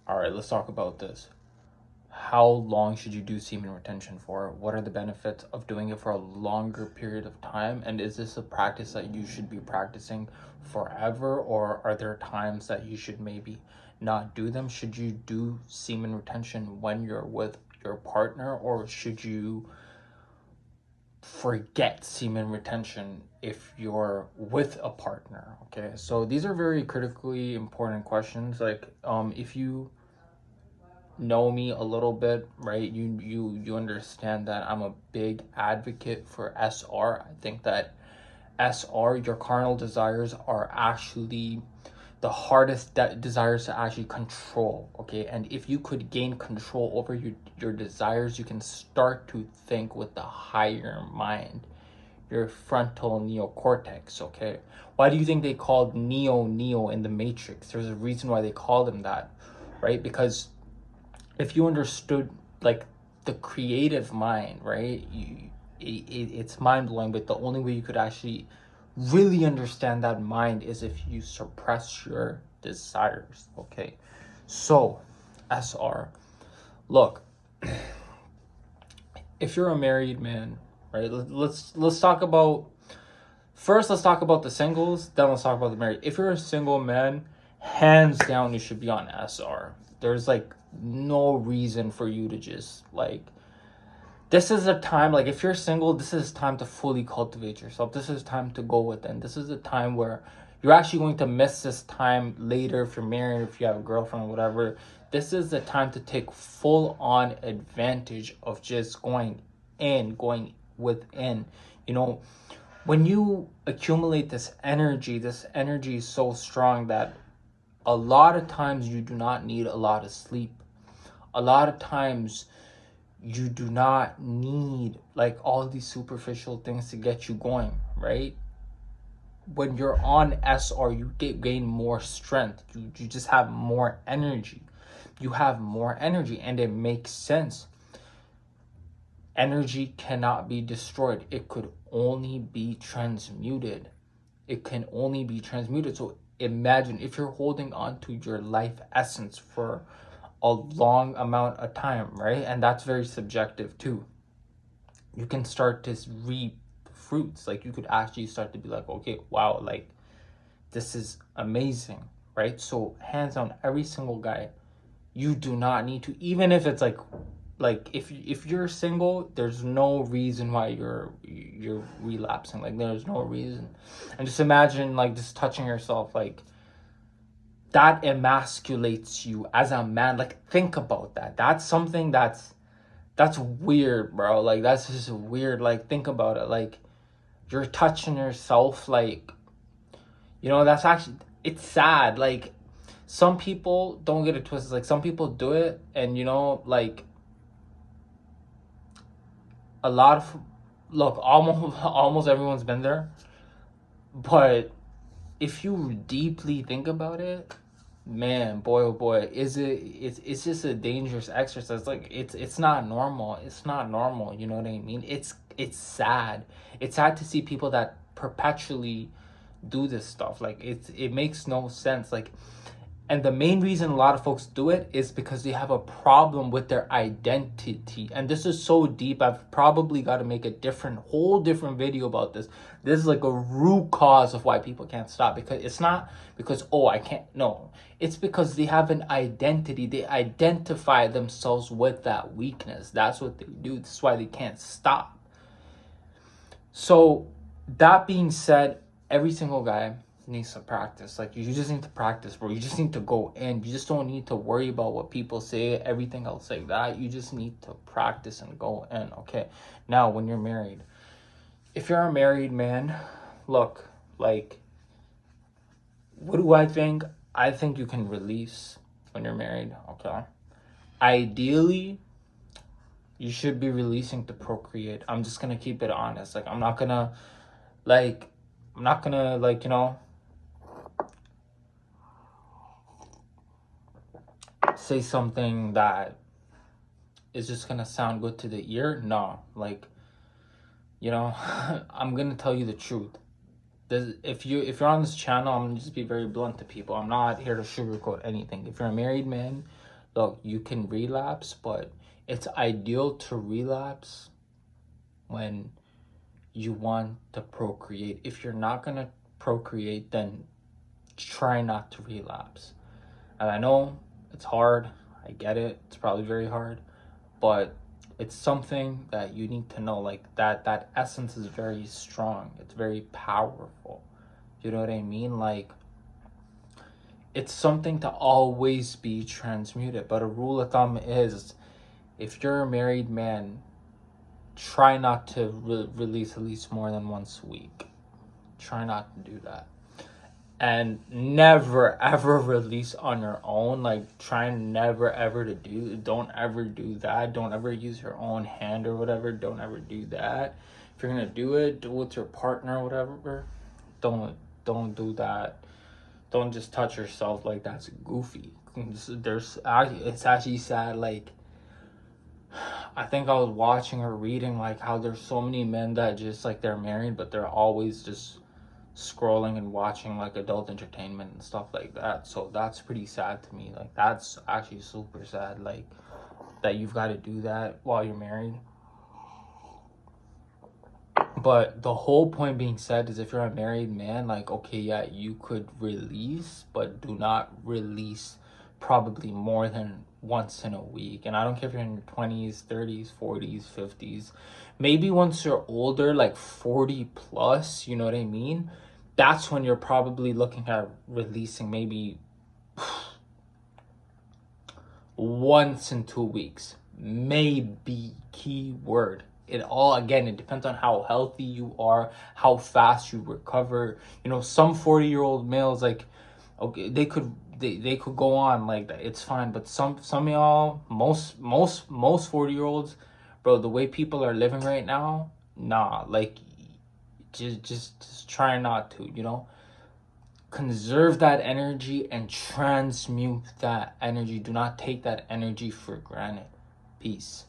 All right, let's talk about this. How long should you do semen retention for? What are the benefits of doing it for a longer period of time? And is this a practice that you should be practicing forever? Or are there times that you should maybe not do them? Should you do semen retention when you're with your partner? Or should you forget semen retention if you're with a partner? Okay, so these are very critically important questions. Like, if you know me a little bit, right, you understand that I'm a big advocate for SR. I think that SR, your carnal desires, are actually the hardest desires to actually control. Okay, and if you could gain control over your desires, you can start to think with the higher mind, your frontal neocortex. Okay, why do you think they called Neo in the Matrix? There's a reason why they called him that, right? Because if you understood like the creative mind, right, it's mind-blowing, but the only way you could actually really understand that mind is if you suppress your desires. Okay, so SR, look, if you're a married man, right, let's talk about, first let's talk about the singles, then let's talk about the married. If you're a single man, hands down you should be on SR. There's like no reason for you to just like, this is a time, like if you're single, this is time to fully cultivate yourself. This is time to go within. This is a time where you're actually going to miss this time later if you're married, if you have a girlfriend or whatever. This is the time to take full on advantage of just going within. You know, when you accumulate this energy is so strong that a lot of times you do not need a lot of sleep. A lot of times you do not need like all these superficial things to get you going, right? When you're on SR, you gain more strength. You just have more energy. You have more energy, and it makes sense. Energy cannot be destroyed. It could only be transmuted. It can only be transmuted. So imagine if you're holding on to your life essence for a long amount of time, right? And that's very subjective too. You can start to reap fruits. Like you could actually start to be like, okay, wow, like this is amazing, right? So hands on, every single guy, you do not need to, even if it's like if you're single, there's no reason why you're relapsing. Like there's no reason. And just imagine like just touching yourself, like that emasculates you as a man. Like think about that. That's something that's weird, bro. Like that's just weird. Like think about it. Like you're touching yourself, like, you know, that's actually, it's sad. Like some people, don't get it twisted, like some people do it and, you know, like a lot of, look, almost everyone's been there, but if you deeply think about it, man, boy oh boy, it's just a dangerous exercise. Like it's not normal. It's not normal, you know what I mean? It's sad. It's sad to see people that perpetually do this stuff. Like it makes no sense. Like, and the main reason a lot of folks do it is because they have a problem with their identity. And this is so deep. I've probably got to make a whole different video about this. This is like a root cause of why people can't stop. Because it's not because, oh, I can't. No, it's because they have an identity. They identify themselves with that weakness. That's what they do. This is why they can't stop. So that being said, every single guy needs to practice. Like you just need to practice, bro. You just need to go in. You just don't need to worry about what people say, everything else like that. You just need to practice and go in. Okay, now when you're married, if you're a married man, look, like, what do I think? I think you can release when you're married. Okay, ideally you should be releasing to procreate. I'm just gonna keep it honest. Like I'm not gonna like you know, say something that is just gonna sound good to the ear. No, like, you know, I'm gonna tell you the truth. If you're on this channel, I'm gonna just be very blunt to people. I'm not here to sugarcoat anything. If you're a married man, look, you can relapse, but it's ideal to relapse when you want to procreate. If you're not gonna procreate, then try not to relapse. And I know it's hard. I get it. It's probably very hard, but it's something that you need to know. Like that essence is very strong. It's very powerful. You know what I mean? Like it's something to always be transmuted. But a rule of thumb is, if you're a married man, try not to release at least more than once a week. Try not to do that. And never ever release on your own. Like try never ever to don't ever do that. Don't ever use your own hand or whatever. Don't ever do that. If you're gonna do it, do it with your partner or whatever. Don't do that. Don't just touch yourself. Like that's goofy. It's actually sad. Like I think I was watching or reading like how there's so many men that just like they're married but they're always just scrolling and watching like adult entertainment and stuff like that. So that's pretty sad to me. Like that's actually super sad, like that you've got to do that while you're married. But the whole point being said is, if you're a married man, like okay, yeah, you could release, but do not release probably more than once in a week. And I don't care if you're in your 20s, 30s, 40s, 50s. Maybe once you're older, like 40 plus, you know what I mean? That's when you're probably looking at releasing maybe once in 2 weeks. Maybe, keyword. It all, again, it depends on how healthy you are, how fast you recover. You know, some 40-year-old males, like, okay, they could go on like that. It's fine. But some of y'all, most 40-year-olds, bro, the way people are living right now, nah, like just try not to, you know. Conserve that energy and transmute that energy. Do not take that energy for granted. Peace.